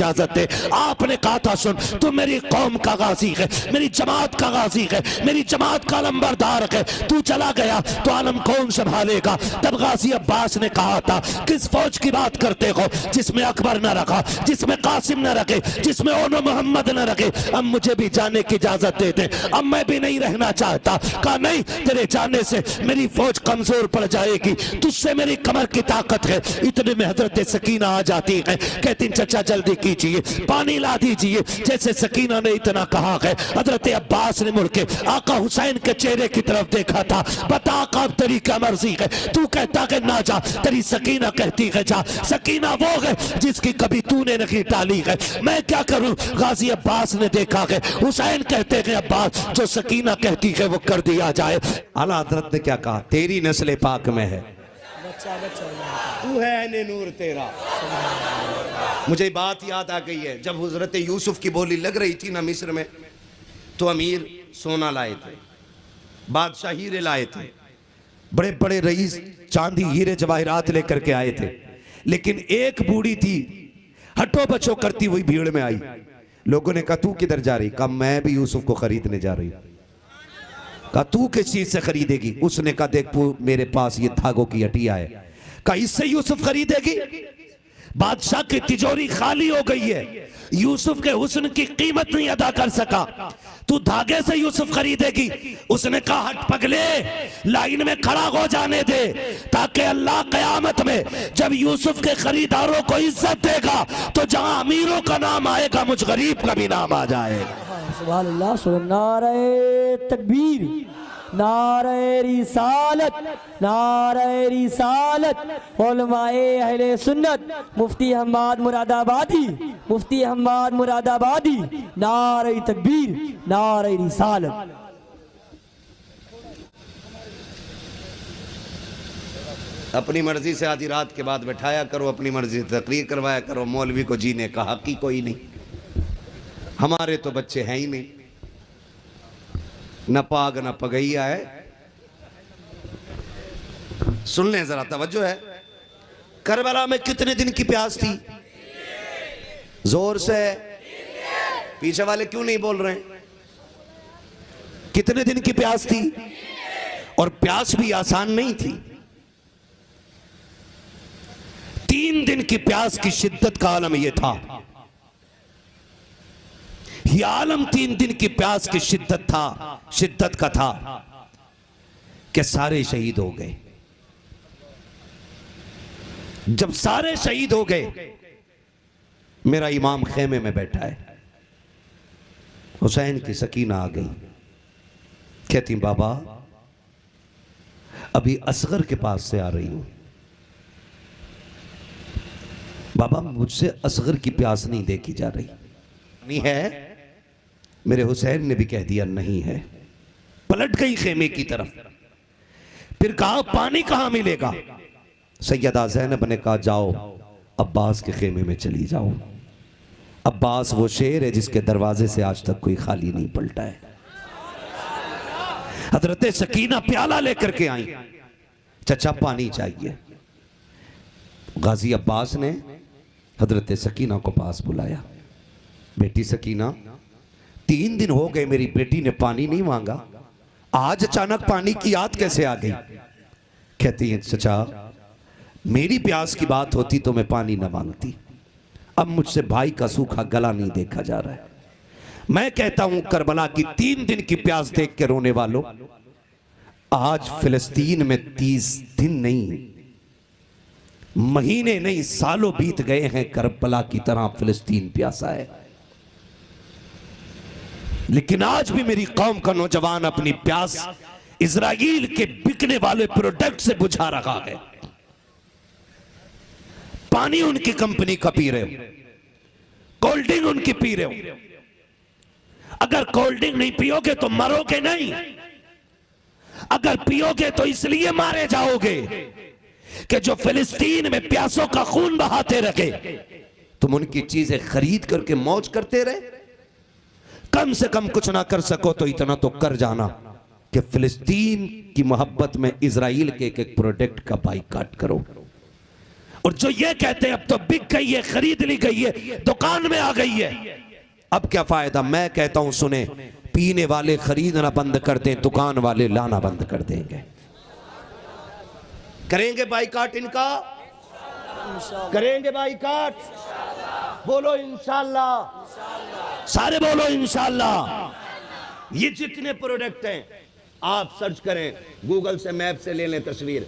इजाजत दे। आपने कहा था सुन तू मेरी कौम का गाजी है, मेरी जमात का गाजी है, मेरी जमात का लंबरदार है, तू चला गया तो आलम कौन संभालेगा। तब गाजी अब्बास ने कहा था किस फौज की बात करते हो जिसमें अकबर न रखा, जिसमें कासिम न रखे, जिसमें ओनो मोहम्मद न रखे। अब मुझे भी जाने की इजाजत दे दे, अब मैं भी नहीं रहना चाहता। कहा नहीं, तेरे जाने से मेरी फौज कमजोर पड़ जाएगी, तुझसे मेरी कमर की ताकत है। इतने में हजरत सकीना आ जाती है, कहती चचा जल्दी कीजिए, पानी ला दीजिए। जैसे सकीना ने इतना कहा है, हजरत अब्बास ने मुड़ के आका हुसैन के चेहरे की तरफ देखा था। बता आका तेरी क्या मर्जी है, तू कहता कि ना जा, तेरी सकीना कहती है जा। सकीना वो है जिसकी कभी तूने नहीं टाली है, मैं क्या करूं। गाजी अब्बास ने देखा है, हुसैन कहते हैं अब्बास जो सकीना कहती है वो कर दिया जाए। आला हजरत ने क्या कहा, तेरी नस्ल पाक में है, तू है ने नूर तेरा। मुझे बात याद आ गई है, जब हजरत यूसुफ की बोली लग रही थी ना मिस्र में, तो अमीर सोना लाए थे, बादशाह हीरे लाए थे, बड़े बड़े रईस चांदी हीरे जवाहरात लेकर के आए थे। लेकिन एक बूढ़ी थी हटो बचो करती हुई भीड़ में आई। लोगों ने कहा तू किधर जा रही, कहा मैं भी यूसुफ को खरीदने जा रही। कहा तू किस चीज से खरीदेगी, उसने कहा देख मेरे पास ये धागों की हटिया है। कहा इससे यूसुफ खरीदेगी, बादशाह की तिजोरी खाली हो गई है, यूसुफ के हुस्न की कीमत नहीं अदा कर सका, तू धागे से यूसुफ खरीदेगी। उसने कहा हट पगले, लाइन में खड़ा हो जाने दे, ताकि अल्लाह कयामत में जब यूसुफ के खरीदारों को इज्जत देगा तो जहां अमीरों का नाम आएगा मुझ गरीब का भी नाम आ जाएगा। सुभान अल्लाह, नारे तकबीर, नारे रिसालत, नारे रिसालत। उलमाए अहले सुन्नत, मुफ्ती हम्माद मुरादाबादी, मुफ्ती हम्माद मुरादाबादी, नारे तकबीर, नारे रिसालत। अपनी मर्जी से आधी रात के बाद बैठाया करो, अपनी मर्जी से तकरीर करवाया करो, मौलवी को जीने का हक ही कोई नहीं। हमारे तो बच्चे हैं ही नहीं, न पाग न पगैया है। सुन लें जरा, तवज्जो है। करबला में कितने दिन की प्यास थी, जोर से पीछे वाले क्यों नहीं बोल रहे हैं? कितने दिन की प्यास थी, और प्यास भी आसान नहीं थी। 3 दिन की प्यास की शिद्दत का आलम यह था, यह आलम 3 दिन की प्यास की शिद्दत का था कि सारे शहीद हो गए। जब सारे शहीद हो गए, मेरा इमाम खेमे में बैठा है, हुसैन की सकीना आ गई, कहती बाबा अभी असगर के पास से आ रही हूं। बाबा मुझसे असगर की प्यास नहीं देखी जा रही। नहीं है, मेरे हुसैन ने भी कह दिया नहीं है। पलट गई खेमे की तरफ, फिर कहा पानी कहां मिलेगा। सैयदा ज़ैनब ने कहा जाओ अब्बास के खेमे में चली जाओ। अब्बास वो शेर है जिसके दरवाजे से आज तक कोई खाली नहीं पलटा है। हजरत सकीना प्याला लेकर के आई, चचा पानी चाहिए। गाजी अब्बास ने हजरत सकीना को पास बुलाया, बेटी सकीना 3 दिन हो गए मेरी बेटी ने पानी नहीं मांगा, आज अचानक पानी की याद कैसे आ गई। कहती है चचा मेरी प्यास की बात होती तो मैं पानी न मांगती, अब मुझसे भाई का सूखा गला नहीं देखा जा रहा है। मैं कहता हूं करबला की 3 दिन की प्यास देख के रोने वालों, आज फिलिस्तीन में 30 दिन नहीं, महीने नहीं, सालों बीत गए हैं, करबला की तरह फिलिस्तीन प्यासा है। लेकिन आज भी मेरी कौम का नौजवान अपनी प्यास इजराइल के बिकने वाले प्रोडक्ट से बुझा रहा है। पानी उनकी कंपनी का पी रहे हो, कोल्ड ड्रिंक उनकी पी रहे हो। अगर कोल्ड ड्रिंक नहीं पियोगे तो मरोगे नहीं, अगर पियोगे तो इसलिए मारे जाओगे कि जो फिलिस्तीन में प्यासों का खून बहाते रखे, तुम उनकी चीजें खरीद करके मौज करते रहे। कम से कम कुछ ना कर सको तो इतना तो कर जाना कि फिलिस्तीन की मोहब्बत में इजराइल के एक प्रोडक्ट का बाइकाट करो। और जो ये कहते हैं अब तो बिक गई है, खरीद ली गई है, दुकान में आ गई है, अब क्या फायदा। मैं कहता हूं सुने, पीने वाले खरीदना बंद कर दें, दुकान वाले लाना बंद कर देंगे। करेंगे बाइकाट इनका, करेंगे बाइकाट, बोलो इंशाल्लाह, सारे बोलो इंशाल्लाह। ये जितने प्रोडक्ट हैं आप सर्च करें, गूगल से मैप से ले लें तस्वीर,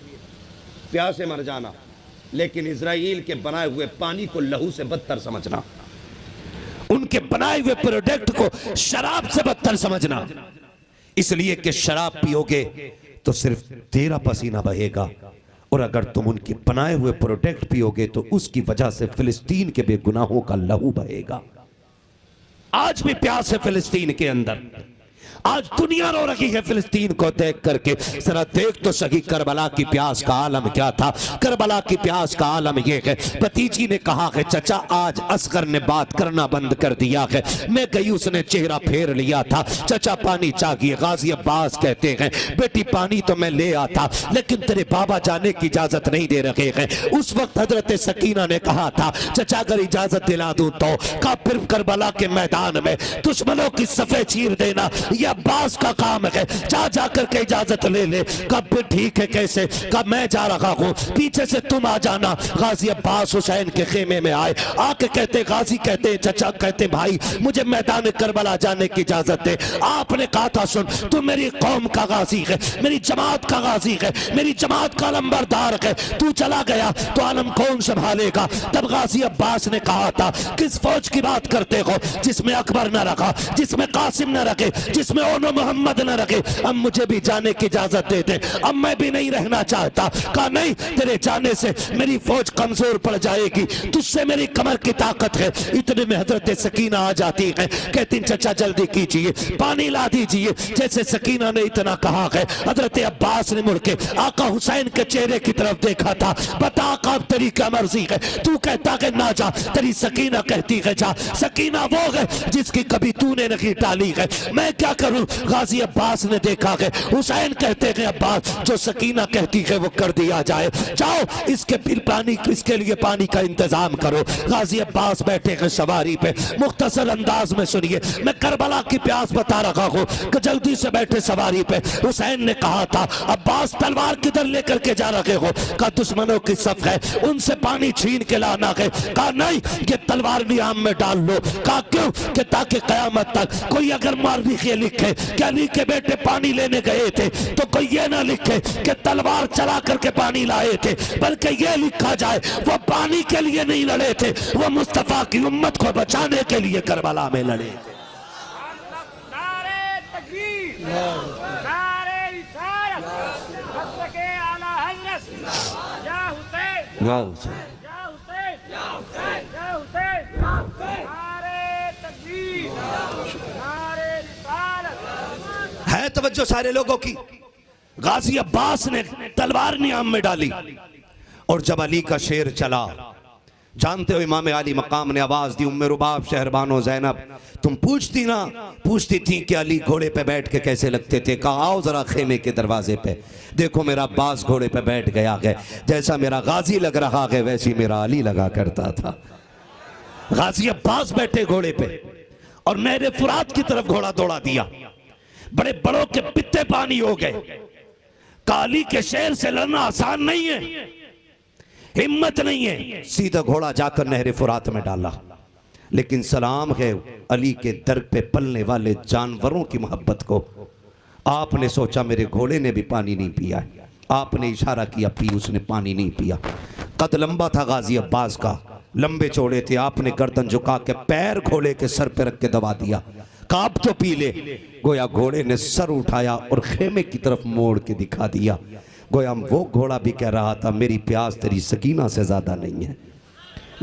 प्यासे मर जाना, लेकिन इजराइल के बनाए हुए पानी को लहू से बदतर समझना, उनके बनाए हुए प्रोडक्ट को शराब से बदतर समझना, इसलिए कि शराब पियोगे तो सिर्फ तेरा पसीना बहेगा, और अगर तुम उनके बनाए हुए प्रोडक्ट पियोगे तो उसकी वजह से फिलिस्तीन के बेगुनाहों का लहू बहेगा। आज भी प्यास है फिलिस्तीन के अंदर, आज दुनिया रो रही है फिलिस्तीन को देख करके। जरा देख तो सही करबला की प्यास का आलम क्या था। करबला की प्यास का आलम यह है, भतीजी ने कहा है चचा आज असगर ने बात करना बंद कर दिया है, मैं गई उसने चेहरा फेर लिया था, चचा पानी चाहिए। गाजी अब्बास कहते हैं बेटी पानी तो मैं ले आता, लेकिन तेरे बाबा जाने की इजाजत नहीं दे रहे हैं। उस वक्त हजरत सकीना ने कहा था चचा अगर इजाजत दिला दूं तो, का फिर करबला के मैदान में दुश्मनों की सफे चीर देना यह अब्बास का काम है, जा जा करके इजाजत ले ले। कब फिर ठीक है कैसे, कब मैं जा रहा हूँ पीछे से तुम आ जाना। गाजी अब्बास हुसैन के खेमे में आए, आके कहते गाजी कहते चचा कहते भाई मुझे मैदान करबला जाने की इजाजत दे। आपने कहा था सुन तू मेरी कौम का गाजी है, मेरी जमात का गाजी है, मेरी जमात का नंबरदार है, तू चला गया तो आलम कौन संभालेगा। तब गाजी अब्बास ने कहा था किस फौज की बात करते हो जिसमें अकबर न रखा, जिसमें कासिम न रखे, जिसमें ओनो मोहम्मद न रखे। अब मुझे भी जाने की इजाजत दे दे, अब मैं भी नहीं रहना चाहता। कहा नहीं तेरे जाने से मेरी फौज कमजोर पड़ जाएगी, तुझसे मेरी कमर की ताकत है। इतने में हजरत सकीना आ जाती है, कहती चचा जल्दी कीजिए पानी ला दीजिए। जैसे सकीना ने इतना कहा है हजरत अब्बास ने मुड़ के आका हुसैन के चेहरे की तरफ देखा था, बता आका तेरी क्या मर्जी है, तू कहता है ना जा, तेरी सकीना कहती है जा। सकीना वो है जिसकी कभी तूने नहीं टाली है, मैं क्या करूं। गाजी अब्बास ने देखा है हुसैन कहते हैं अब्बास जो सकीना कहती है वो कर दिया जाए, जाओ इसके फिर पानी इसके लिए पानी का इंतजाम करो। गाजी अब्बास बैठे हैं सवारी पे, मुख्तसर अंदाज में सुनिए मैं करबला की प्यास बता रहा हूँ कि जल्दी से बैठे सवारी पे। हुसैन ने कहा था अब्बास तलवार किधर लेकर के जा रहे हो, का दुश्मनों की सफ है उनसे पानी छीन के लाना है। कहा नहीं ये तलवार नियाम में डाल लो। कहा क्यों, कि ताकि कयामत तक कोई अगर मारनी के लिखे क्या अली के बेटे पानी लेने गए थे तो कोई ये ना लिखे कि तलवार चला करके पानी लाए थे, बल्कि ये लिखा जाए वो पानी के लिए नहीं लड़े थे, वो मुस्तफा की उम्मत को बचाने के लिए करबला में लड़े। है तवज्जो सारे लोगों की। गाजी अब्बास ने तलवार नियाम में डाली और जब अली का शेर चला, जानते हो इमाम अली मकाम ने आवाज दी उम्मे रुबाब शहरबानो ज़ैनब तुम पूछती थी कि अली घोड़े पे बैठ के कैसे लगते थे। कहा आओ जरा खेमे के दरवाजे पे देखो मेरा अब्बास घोड़े पे बैठ गया है, जैसा मेरा गाजी लग रहा है वैसी मेरा अली लगा करता था। गाजी अब्बास बैठे घोड़े पे और नहरे फुरात की तरफ घोड़ा दौड़ा दिया, बड़े बड़ों के पित्ते पानी हो गए। काली के शेर से लड़ना आसान नहीं है, हिम्मत नहीं है। सीधा घोड़ा जाकर नहरे फुरात में डाला, लेकिन सलाम है अली के दर पे पलने वाले जानवरों की मोहब्बत को। आपने सोचा मेरे घोड़े ने भी पानी नहीं पिया, आपने इशारा किया पी, उसने पानी नहीं पिया। कद लंबा था गाजी अब्बास का, लंबे चौड़े थे, आपने गर्दन झुका के पैर घोड़े के सर पे रख के दबा दिया। काप तो पी ले। गोया घोड़े ने सर उठाया और खेमे की तरफ मोड़ के दिखा दिया। गोया वो घोड़ा भी कह रहा था मेरी प्यास तेरी सकीना से ज्यादा नहीं है,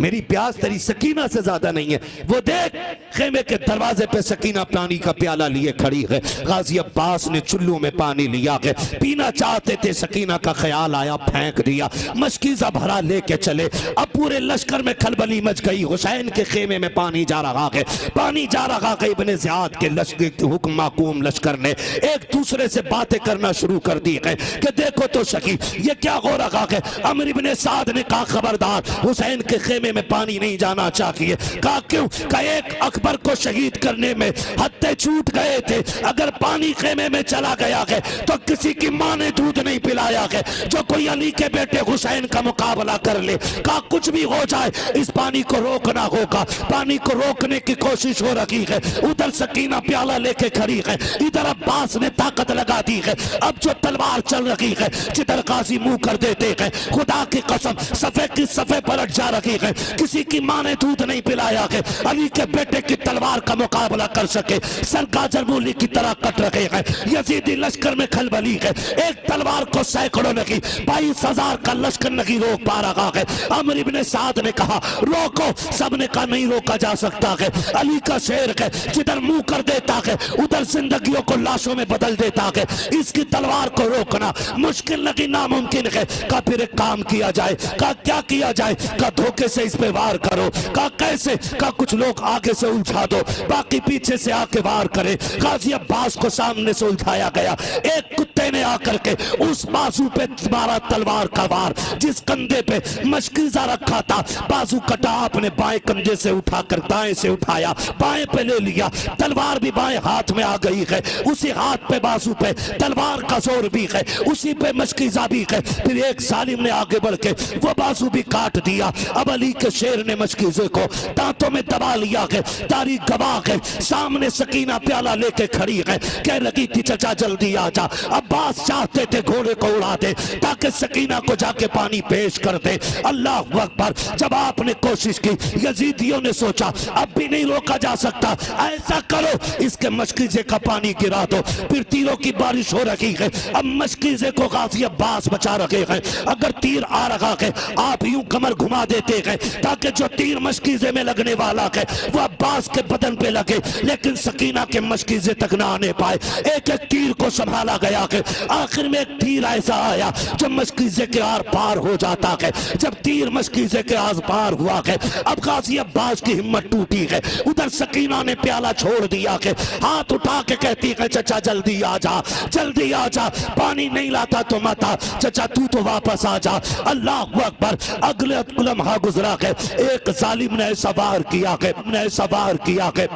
मेरी प्यास तेरी सकीना से ज्यादा नहीं है। वो देख खेमे के दरवाजे पे सकीना पानी का प्याला लिए खड़ी है। गाजी अब्बास ने चुल्लू में पानी लिया है, पीना चाहते थे, सकीना का ख्याल आया, फेंक दिया। मशकीजा भरा लेके चले। अब पूरे लश्कर में खलबली मच गई। हुसैन के खेमे में पानी जा रहा है, पानी जा रहा है। इब्ने ज़ियाद के लश्कर हुक्म माकूम लश्कर ने एक दूसरे से बातें करना शुरू कर दी है कि देखो तो सकी ये क्या हो रहा है। अमर इब्ने साद ने कहा खबरदार, हुसैन के खेमे में पानी नहीं जाना चाहिए। कहा क्यों? कहा एक अकबर को शहीद करने में हत्थे छूट गए थे, अगर पानी खेमे में चला गया है तो किसी की मां ने दूध नहीं पिलाया है जो कोई अली के बेटे हुसैन का मुकाबला कर ले। कहा कुछ भी हो जाए इस पानी को रोकना होगा। पानी को रोकने की कोशिश हो रही है। उधर सकीना प्याला लेके खड़ी है, इधर अब्बास ने ताकत लगा दी है। अब जो तलवार चल रही है, जिधर गाजी मुंह कर देते हैं, खुदा की कसम सफे की सफे पलट जा रही है। किसी की मां ने दूध नहीं पिलाया है अली के बेटे की तलवार का मुकाबला कर सके। सर गाजर मूली की तरह कट रहे हैं। यजीदी लश्कर में खलबली है। एक तलवार को सैकड़ों नहीं 22,000 का लश्कर नहीं रोक पा रहा है। अमर इब्ने साद ने कहा रोको, सबने कहा नहीं रोका जा सकता है। अली का शेर है, जिधर मुंह कर देता है उधर जिंदगियों को लाशों में बदल देता है। इसकी तलवार को रोकना मुश्किल नहीं, नामुमकिन है। कहा फिर एक काम किया जाए। कहा क्या किया जाए? कहा धोखे से इस पे वार करो। कहा कैसे? कहा कुछ लोग आगे से उलझा दो, बाकी पीछे से आके वार करे। गाजी अब्बास को सामने से उलझाया गया। एक कुत्ते ने आकर के उस बाजू पे मारा तलवार का वार, जिस कंधे पे मशकीजा रखा था। बाजू कटा, आपने बाएं कंधे से उठाकर दाएं से उठाया, बाएं पे ले लिया। तलवार भी बाएं हाथ में आ गई है। उसी हाथ पे बाजू पे तलवार का जोर भी है, उसी पे मशकीजा भी है। फिर एक सालिम ने आगे बढ़ के वो बाजू भी काट दिया। अब अली के शेर ने मशकीजे को दांतों में दबा लिया है। तारीख गवाह है, सामने सकीना प्याला लेके खड़ी है, कह रही थी चचा जल्दी आ जा। अब्बास चाहते थे घोड़े को उड़ा दे ताकि सकीना को जाके पानी पेश कर दे। अल्लाह अकबर। जब आपने कोशिश की, यजीदियों ने सोचा अब भी नहीं रोका जा सकता, ऐसा करो इसके मशकीजे का पानी गिरा दो। फिर तीरों की बारिश हो रही है। अब मशकीजे को गाजी अब्बास बचा रहे हैं। अगर तीर आ रहा है आप यूं कमर घुमा देते हैं ताकि जो तीर मशकीजे में लगने वाला है वो अब्बास के बदन पे लगे, लेकिन सकीना के मशकीजे तक ना आने पाए। एक एक तीर को संभाला गया है। आखिर में एक तीर ऐसा आया जो मशकीजे के आर पार हो जाता है। जब तीर मशकीजे के आर पार हुआ है, अब गाजी अब्बास की हिम्मत टूटी है। उधर सकीना ने प्याला छोड़ दिया है, हाथ उठा के कहती है चचा जल्दी आ जा, जल्दी आ जा, पानी नहीं लाता तो मत आ, चचा तू तो वापस आ जा। अल्लाह अकबर। अगले लम्हा गुजरा है, एक जालिम ने सवार किया है, सवार किया है।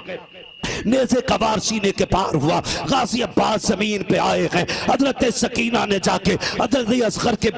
नेज़े कवार सीने के पार हुआ। गाजी अब्बास जमीन पे आए हैं। हजरत सकीना ने जाके हजरत असगर के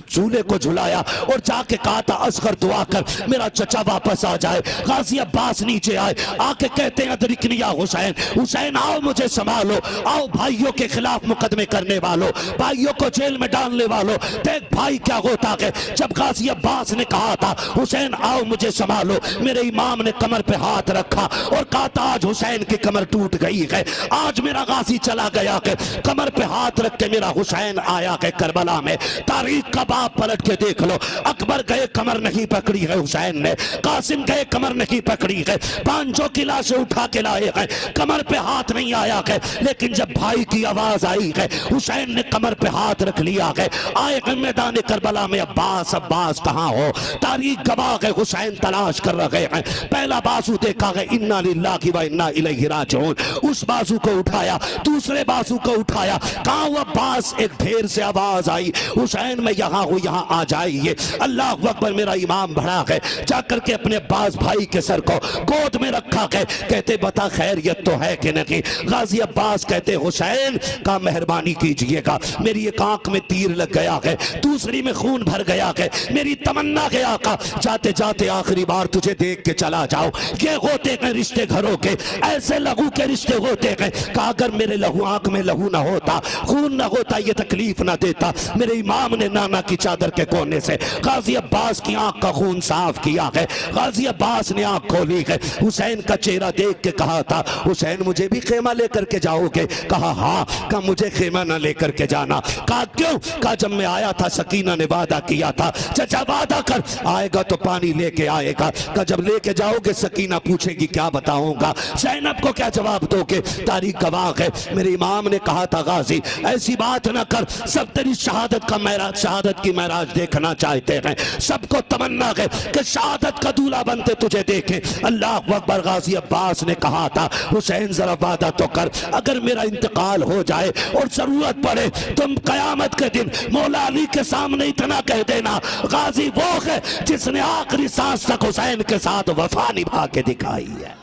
झूले को झुलाया और जाके कहा था असगर दुआ कर मेरा चचा वापस आ जाए। गाजी अब्बास नीचे आए, आके कहते हैं अदरिकनिया हुसैन, हुसैन आओ मुझे संभालो, आओ भाइयों के खिलाफ मुकदमे करने वालों, भाइयों को जेल में डालने वालों, देख भाई क्या होता है। जब गाजी अब्बास ने कहा था हुसैन आओ मुझे संभालो, मेरे इमाम ने कमर पे हाथ रखा और कहा था आज हुसैन की कमर टूट गई है, आज मेरा गाजी चला गया है। कमर पे हाथ रख के मेरा हुसैन आया है करबला में। तारीख का बाप पलट के देख लो, अकबर गए कमर नहीं पकड़ी है हुसैन ने, कासिम गए कमर नहीं पकड़ी है, पांचों की लाशें उठा के लाए हैं, कमर पे हाथ नहीं आया है। लेकिन जब भाई की आवाज आई है हुसैन ने कमर पे हाथ रख लिया है। आए हैं मैदान करबला में, अब्बास अब्बास कहाँ हो? तारीख गवाह है हुसैन तलाश कर रहे हैं। पहला बाजू देखा है इन्ना लिल्लाहि व इन्ना इलैहि राजिऊन, उस बाजू को उठाया, दूसरे बाजू को उठाया, कहा अब्बास। एक ढेर से आवाज आई हुसैन मैं यहाँ हूँ, यहाँ आ जाइए। अल्लाह अकबर। मेरा इमाम भड़ा है, जाकर के अपने अब्बास भाई के सर को गोद में रखा है, कहते बता खैरियत तो है कि नहीं? गाजी अब्बास कहते हुसैन का मेहरबानी कीजिएगा, मेरी एक आंख में तीर लग गया है, दूसरी में खून भर गया है, मेरी तमन्ना है आका जाते जाते आखिरी बार तुझे देख के चला जाओ। ये होते हैं रिश्ते घरों के, कैसे लहू के रिश्ते होते हैं। कहा अगर मेरे लहू आंख में लहू ना होता, खून ना होता, ये तकलीफ ना देता। मेरे इमाम ने नाना की चादर के कोने से गाजी अब्बास की आंख का खून साफ किया है। गाजी अब्बास ने आंख खोली है, हुसैन का चेहरा देख के कहा था हुसैन मुझे भी खेमा लेकर के जाओगे? कहा हाँ। कहा मुझे खेमा ना लेकर के जाना। कहा क्यों? कहा जब मैं आया था सकीना ने वादा किया था, चाचा वादा कर आएगा तो पानी लेके आएगा। कहा जब लेके जाओगे सकीना पूछेगी क्या बताऊंगा, ज़ैनब को क्या जवाब दोगे? तारीख गवाह है मेरे इमाम ने कहा था गाजी ऐसी बात ना कर, सब तेरी शहादत का महराज, शहादत की महराज देखना चाहते हैं। सबको तमन्ना है कि शहादत का दूल्हा बनते तुझे देखें। अल्लाह अकबर। गाजी अब्बास ने कहा था हुसैन जरा वादा तो कर, अगर मेरा इंतकाल हो जाए और जरूरत पड़े तुम कयामत के दिन मौला अली के सामने इतना कह देना गाजी वो है जिसने आखिरी सांस तक हुसैन के साथ वफा निभा के दिखाई है।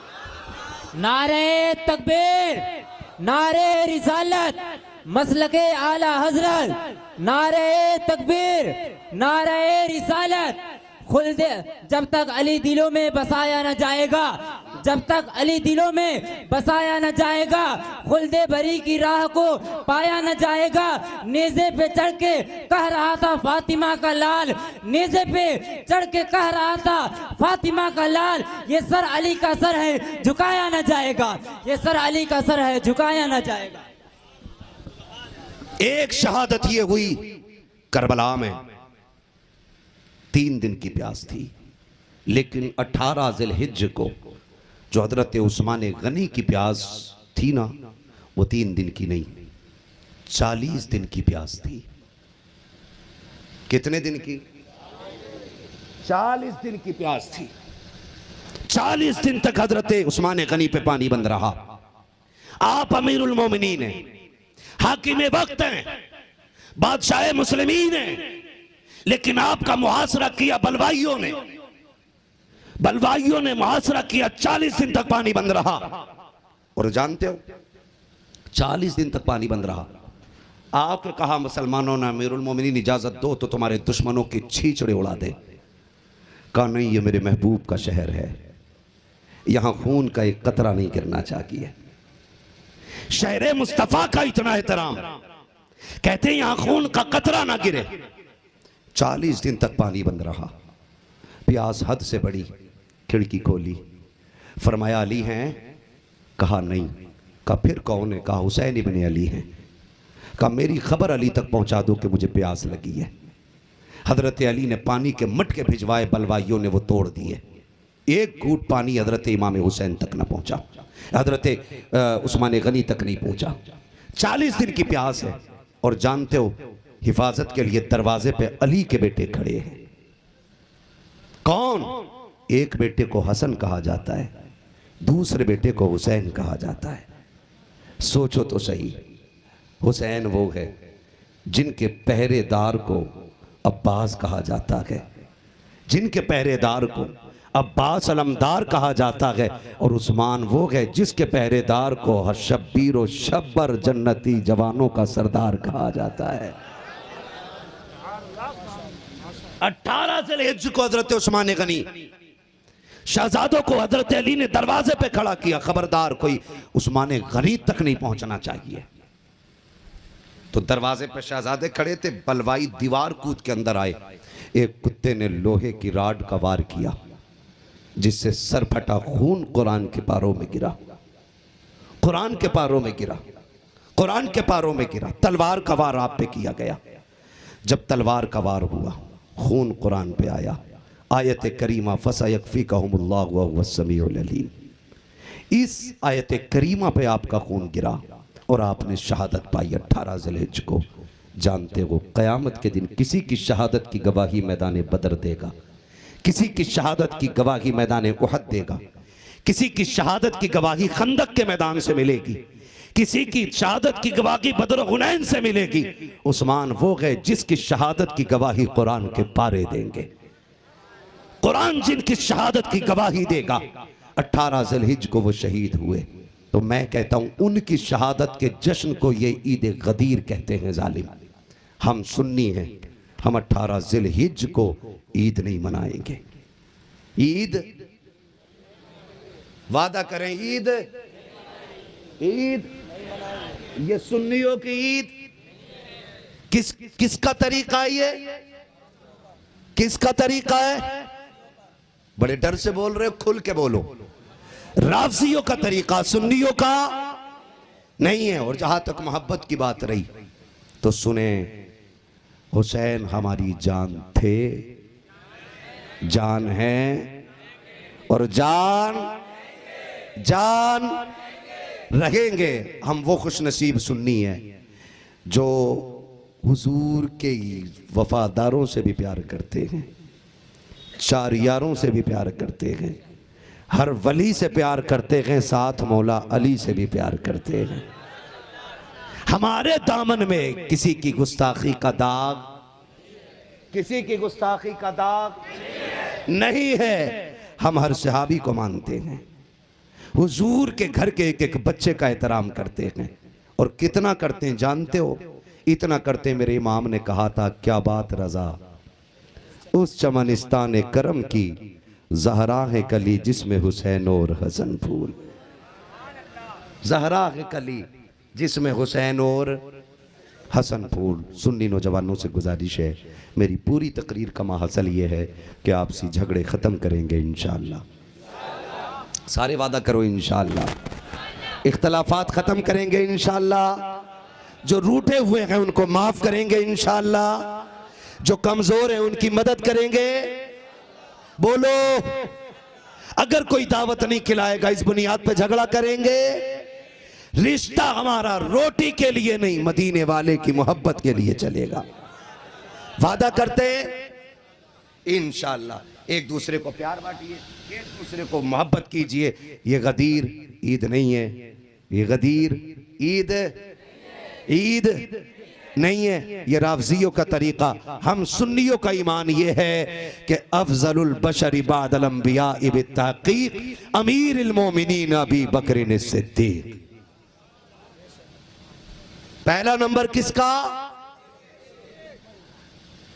नारे तकबीर, नारे रिसालत, मसलके आला हजरत, नारे तकबीर, नारे रिसालत। खुल्द जब तक अली दिलों में बसाया न जाएगा, जब तक अली दिलों में बसाया न जाएगा, खुल्दे बरी की राह को पाया न जाएगा। नेज़े पे चढ़ के कह रहा था फातिमा का लाल, नेज़े पे चढ़ के कह रहा था फातिमा का लाल, ये सर अली का सर है झुकाया न जाएगा, ये सर अली का सर है झुकाया न जाएगा। एक शहादत ये हुई करबला में, 3 दिन की प्यास थी, लेकिन 18 ज़िलहिज्ज को जो हजरत उस्मान गनी की प्यास थी ना, वो 3 दिन की नहीं 40 दिन की प्यास थी। कितने दिन की? 40 दिन की प्यास थी। 40 दिन तक हजरत उस्मान गनी पे पानी बंद रहा। आप अमीरुल मोमिनीन हैं, हाकिम वक्त हैं, बादशाह मुस्लिमीन हैं, लेकिन आपका मुहासरा किया बलवाइयों ने, बलवाइयों ने मुहासरा किया। 40 दिन तक पानी बंद रहा। और जानते हो 40 दिन तक पानी बंद रहा। आपने कहा मुसलमानों ने अमीरुल मोमिनीन इजाजत दो तो तुम्हारे दुश्मनों की छींचड़े उड़ा दे। कहा नहीं, ये मेरे महबूब का शहर है, यहां खून का एक कतरा नहीं गिरना चाहिए। शहर मुस्तफा का इतना एहतराम, कहते हैं यहां खून का कतरा ना गिरे। 40 दिन तक पानी बंद रहा। प्यास हद से बड़ी, खिड़की खोली, फरमाया अली हैं? कहा नहीं। कहा फिर कौन है? कहा हुसैन इब्न अली हैं। कहा मेरी खबर अली तक पहुंचा दो कि मुझे प्यास लगी है। हजरत अली ने पानी के मटके भिजवाए, बलवाइयों ने वो तोड़ दिए। एक घूंट पानी हजरत इमाम हुसैन तक न पहुंचा, हजरत उस्मान गनी तक नहीं पहुंचा। 40 दिन की प्यास है। और जानते हो हिफाजत के लिए दरवाजे पे अली के बेटे खड़े हैं। कौन? एक बेटे को हसन कहा जाता है, दूसरे बेटे को हुसैन कहा जाता है। सोचो तो सही, हुसैन वो है जिनके पहरेदार को अब्बास कहा जाता है, जिनके पहरेदार को अब्बास अलमदार कहा जाता है। और उस्मान वो है जिसके पहरेदार को शब्बीर व शब्बर जन्नती जवानों का सरदार कहा जाता है। 18 ज़िलहिज्ज को हजरत उस्मान गनी शहजादों को हजरत अली ने दरवाजे पे खड़ा किया, खबरदार कोई उस्मान गनी तक नहीं पहुंचना चाहिए। तो दरवाजे पे शहजादे खड़े थे, बलवाई दीवार कूद के अंदर आए। एक कुत्ते ने लोहे की राड का वार किया, जिससे सर फटा खून कुरान के पारों में गिरा, कुरान के पारों में गिरा, कुरान के पारों में गिरा। तलवार का वार आप पे किया गया। जब तलवार का वार हुआ, खून कुरान पे आया। आयत करीमा फसयकफीकहुमुल्लाहु व हुवस समीउल अलीम, इस आयत करीमा पे आपका खून गिरा और आपने शहादत पाई 18 ज़िलहिज्ज को। जानते हो क़यामत के दिन किसी की शहादत की गवाही मैदान बदर देगा, किसी की शहादत की गवाही मैदान उहद देगा, किसी की शहादत की गवाही खंदक के मैदान से मिलेगी, किसी की शहादत की गवाही बदर हुनैन से मिलेगी। उस्मान वो है जिसकी शहादत की गवाही कुरान के पारे देंगे, कुरान जिनकी शहादत की गवाही देगा। 18 ज़िलहिज्ज को वो शहीद हुए। तो मैं कहता हूं उनकी शहादत के जश्न को ये ईद गदीर कहते हैं। जालिम, हम सुन्नी हैं, हम 18 ज़िलहिज्ज को ईद नहीं मनाएंगे। ईद वादा करें, ईद ईद, ये सुन्नियों की ईद। किसका तरीका है ये? किसका तरीका है? बड़े डर से बोल रहे हो, खुल के बोलो। राफजियों का तरीका, सुन्नियों का नहीं है। और जहां तक मोहब्बत की बात रही तो सुने, हुसैन हमारी जान थे, जान है और जान रहेंगे। हम वो खुश नसीब सुन्नी है जो हुजूर के वफादारों से भी प्यार करते हैं, चार यारों से भी प्यार करते हैं, हर वली से प्यार करते हैं, साथ मौला अली से भी प्यार करते हैं। हमारे दामन में किसी की गुस्ताखी का दाग, किसी की गुस्ताखी का दाग नहीं है। हम हर सहाबी को मानते हैं, हुजूर के घर के एक एक बच्चे का एहतराम करते हैं। और कितना करते हैं जानते हो? इतना करते, मेरे इमाम ने कहा था, क्या बात रजा, उस चमनिस्तान करम की ज़हरा है कली जिसमें हुसैन और हसन फूल। ज़हरा है कली जिसमें हुसैन और हसन फूल। सुन्नी नौजवानों से गुजारिश है, मेरी पूरी तकरीर का माहसल ये है कि आपसी झगड़े ख़त्म करेंगे इंशाअल्लाह। सारे वादा करो इंशाअल्लाह। इख्तलाफात ख़त्म करेंगे इंशाअल्लाह। जो रूठे हुए हैं उनको माफ़ करेंगे इंशाअल्लाह। जो कमज़ोर हैं उनकी मदद करेंगे। बोलो, अगर कोई दावत नहीं खिलाएगा इस बुनियाद पे झगड़ा करेंगे। रिश्ता हमारा रोटी के लिए नहीं, मदीने वाले की मोहब्बत के लिए चलेगा। वादा करते इंशाअल्लाह। एक दूसरे को प्यार बांटिए, एक दूसरे को मोहब्बत कीजिए। ये गदीर ईद नहीं है, ये गदीर ईद नहीं है, ये राफजियों का तरीका। हम सुन्नियों का ईमान ये है कि अफजलुल बशर बादल अंबिया बित्तहकीक अमीरुल मोमिनीन अबी बकर सिद्दीक। पहला नंबर किसका?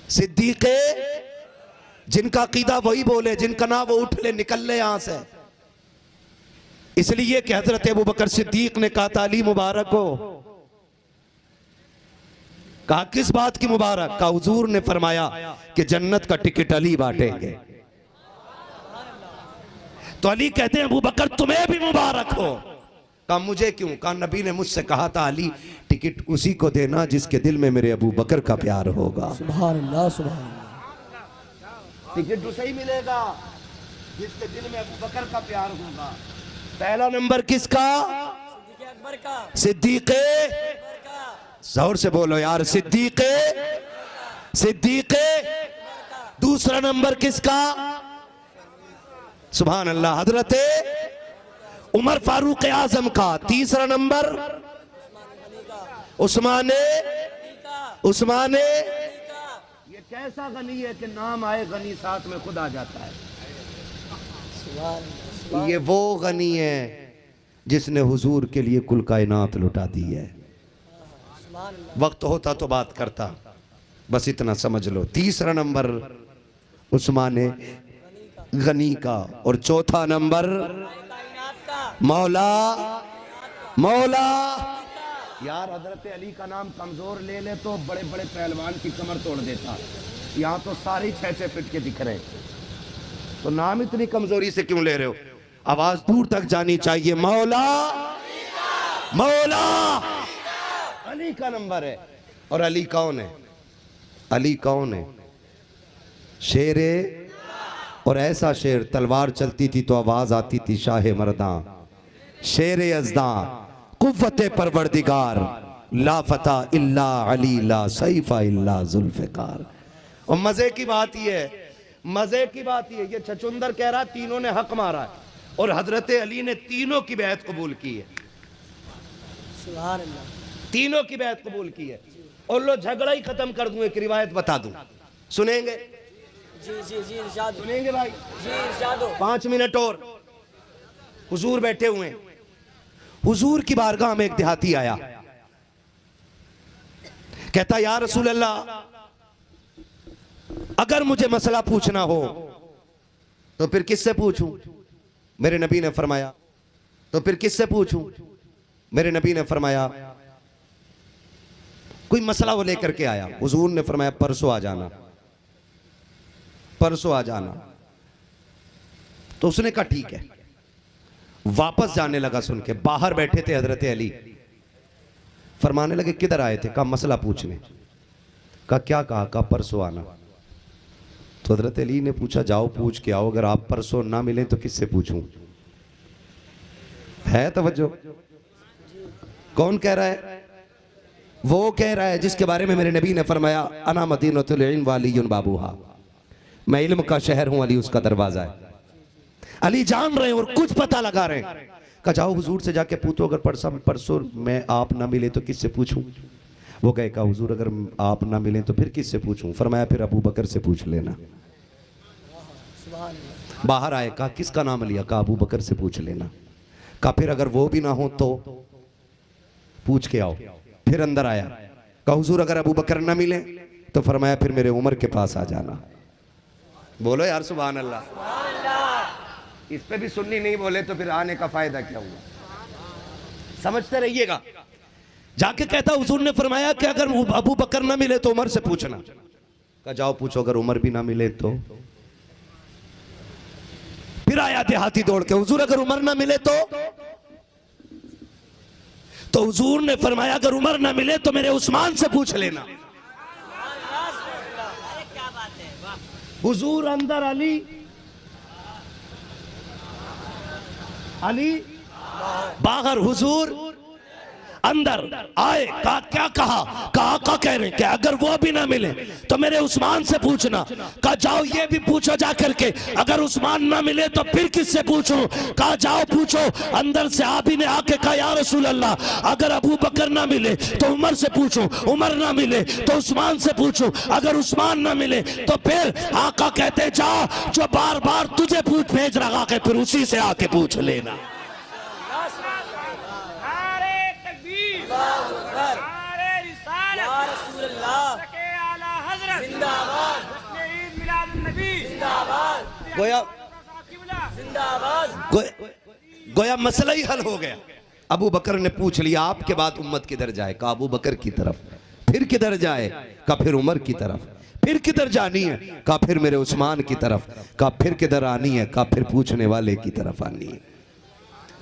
सिद्दीक़े, जिनका अकीदा वही बोले, जिनका ना वो उठ ले, निकल ले यहां से। इसलिए कि हजरत अबू बकर सिद्दीक ने कहा था, अली मुबारक हो। कहा किस बात की मुबारक? का हुजूर ने फरमाया कि जन्नत का टिकट अली बांटेंगे। तो अली कहते हैं, अबू बकर तुम्हें भी मुबारक हो। कहा मुझे क्यों? कहा नबी ने मुझसे कहा था, अली टिकट उसी को देना जिसके दिल में मेरे अबू बकर का प्यार होगा। सुभान अल्लाह, सुभान अल्लाह। टिकट उसे ही मिलेगा जिसके दिल में अबू बकर का प्यार होगा। पहला नंबर किसका? अकबर का। सिद्दीक़े, जोर से बोलो यार, सिद्दीक़े, सिद्दीक़े। दूसरा नंबर किसका? सुभान अल्लाह, हजरत उमर फारूक आजम का। तीसरा नंबर उस्माने, ये कैसा गनी है कि नाम आए गनी साथ में खुद आ जाता है। ये वो गनी है जिसने हुजूर के लिए कुल कायनात लुटा दी है। वक्त होता तो बात करता, बस इतना समझ लो। तीसरा नंबर उस्माने गनी का और चौथा नंबर मौला। यार हजरत अली का नाम कमजोर ले ले तो बड़े बड़े पहलवान की कमर तोड़ देता। यहाँ तो सारे 6-6 फीट के दिख रहे, तो नाम इतनी कमजोरी से क्यों ले रहे हो? आवाज दूर तक जानी चाहिए। मौला, अली का नंबर है। और अली कौन है? अली कौन है? शेरे, और ऐसा शेर, तलवार चलती थी तो आवाज आती थी शाह मर्दा, शेरे यज़दा, कुव्वते परवरदिगार, ला फता इल्ला अली, ला सैफा इल्ला जुल्फ़िकार। और मजे की बात ये है, ये छचुंदर कह रहा तीनों ने हक मारा है और हजरत अली ने तीनों की बैत कबूल की है। सुभान अल्लाह। तीनों की बैत कबूल की है। और लो झगड़ा ही खत्म कर दूं, एक रिवायत बता दूं, सुनेंगे? जी इरशाद। सुनेंगे भाई? जी इरशाद। 5 मिनट और। हुजूर बैठे हुए हैं, हुजूर की बारगाह में एक देहाती आया, कहता या रसूल अल्लाह, अगर मुझे मसला पूछना हो तो फिर किससे पूछूं? मेरे नबी ने फरमाया तो फिर किससे पूछूं? मेरे नबी ने फरमाया कोई मसला वो लेकर के आया, हुजूर ने फरमाया परसों आ जाना, परसों आ जाना। तो उसने कहा ठीक है। वापस जाने लगा सुन के, बाहर बैठे थे हजरत अली, फरमाने लगे किधर आए थे? कहा मसला पूछने। कहा क्या कहा? कहा परसों आना। तो हजरत अली ने पूछा जाओ पूछ के आओ, अगर आप परसों ना मिले तो किससे पूछूं? है तवज्जो? कौन कह रहा है? वो कह रहा है जिसके बारे में मेरे नबी ने फरमाया अना मदीनतुल इल्म वालियुन बाबूहा, मैं इल्म का शहर हूं, अली उसका दरवाजा है। अली जान रहे हैं और कुछ पता लगा रहे हैं। कहा जाओ हुजूर से जाके पूछो, अगर परसों मैं आप ना मिले तो किससे पूछूं? वो गए, कहा हुजूर अगर आप ना मिले तो फिर किससे पूछूं? फरमाया फिर अबू बकर से पूछ लेना। बाहर आए, कहा किसका नाम लिया? कहा अबू बकर से पूछ लेना। कहा फिर अगर वो भी ना हो तो पूछ के आओ। फिर अंदर आया, कहा हुजूर अगर अबू बकर ना मिले तो फरमाया फिर मेरे उमर के पास आ जाना। बोलो यार सुभान अल्लाह। इस पे भी सुन्नी नहीं बोले तो फिर आने का फायदा क्या हुआ? समझते रहिएगा। जाके कहता हुजूर ने फरमाया कि अगर अबू बकर ना मिले तो उमर से पूछना। कहा जाओ पूछो, अगर उमर भी ना मिले तो? फिर आया देहाती दौड़ के, हुजूर अगर उमर ना मिले तो हुजूर ने फरमाया अगर उमर ना मिले तो मेरे उस्मान से पूछ लेना। हुजूर अंदर, अली बाहर, हुजूर अंदर आए। कहा क्या कहा? कहा का कह रहे कि अगर वो भी ना मिले तो मेरे उस्मान से पूछना। कहा जाओ ये भी पूछो जा करके, अगर उस्मान ना मिले तो फिर किससे पूछूं? कहा जाओ पूछो। अंदर से आबी ने आके कहा या रसूल अल्लाह अगर अबू बकर ना मिले तो उमर से पूछूं, उमर ना मिले तो उस्मान से पूछूं, अगर उस्मान ना मिले तो फिर? आका कहते जा जो बार बार तुझे पूछ भेज रहा है फिर उसी से आके पूछ लेना। गोया मसला ही हल हो गया। अबू बकर ने पूछ लिया आपके बाद उम्मत किधर जाए? कहा अबू बकर की तरफ। फिर किधर जाए? कहा फिर उमर की तरफ। फिर किधर जानी है? कहा फिर मेरे उस्मान की तरफ। कहा फिर किधर आनी है? कहा फिर पूछने वाले की तरफ आनी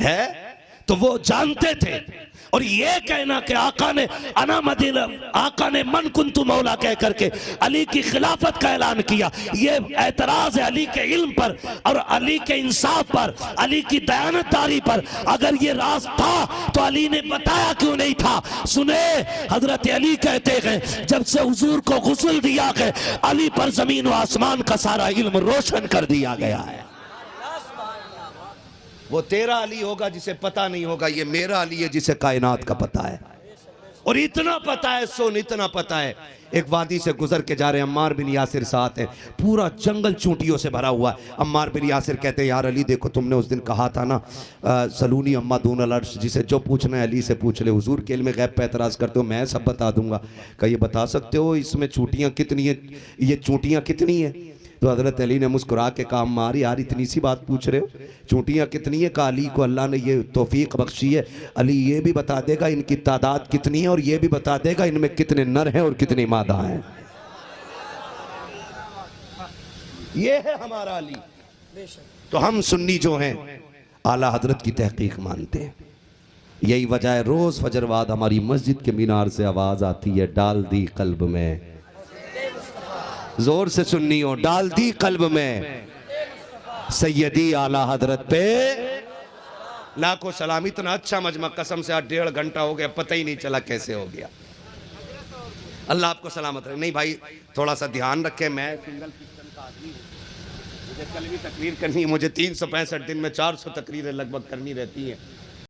है। तो वो जानते थे। और ये कहना कि आका ने अना मदीना, आका ने मन कुंतु मौला कह करके अली की खिलाफत का ऐलान किया, ये एतराज है अली के इल्म पर और अली के इंसाफ पर, अली की दयानतदारी पर। अगर ये राज था तो अली ने बताया क्यों नहीं था? सुने, हजरत अली कहते हैं जब से हुजूर को गुस्ल दिया गया अली पर जमीन व आसमान का सारा इल्म रोशन कर दिया गया है। वो तेरा अली होगा जिसे पता नहीं होगा, ये मेरा अली है जिसे कायनात का पता है। और इतना पता है, सुन इतना पता है, एक वादी से गुजर के जा रहे अम्मार बिन यासिर साथ है, पूरा जंगल चूंटियों से भरा हुआ है। अम्मार बिन यासिर कहते हैं यार अली देखो तुमने उस दिन कहा था ना सलूनी अम्मा दून अलर्श, जिसे जो पूछना है अली से पूछ ले, हुजूर के इल्म गैब पे एतराज़ करते हो, मैं सब बता दूंगा। क्या ये बता सकते हो इसमें चूंटियाँ कितनी है, ये चूंटियाँ कितनी है? तो हज़रत अली ने मुस्कुरा के कहा अम्मार यार इतनी सी बात पूछ रहे हो, चूंटियाँ कितनी है? का अली को अल्लाह ने ये तौफीक बख्शी है, अली ये भी बता देगा इनकी तादाद कितनी है और ये भी बता देगा इनमें कितने नर हैं और कितनी मादा हैं। ये है हमारा अली। तो हम सुन्नी जो हैं आला हजरत की तहकीक मानते हैं। यही वजह है रोज़ फजर बाद हमारी मस्जिद के मीनार से आवाज़ आती है डाल दी कल्ब में, जोर से सुन्नी हो, डाल दी कल्ब में सैयदी आला हजरत पे लाखों सलाम। इतना अच्छा मजमा, कसम से आज 1.5 घंटा हो गया, पता ही नहीं चला कैसे हो गया। अल्लाह आपको सलामत रहे। नहीं भाई थोड़ा सा ध्यान रखें, मैं सिंगल किचन का आदमी हूँ, मुझे कल भी तकरीर करनी है, मुझे 365 दिन में 400 तकरीरें लगभग करनी रहती हैं।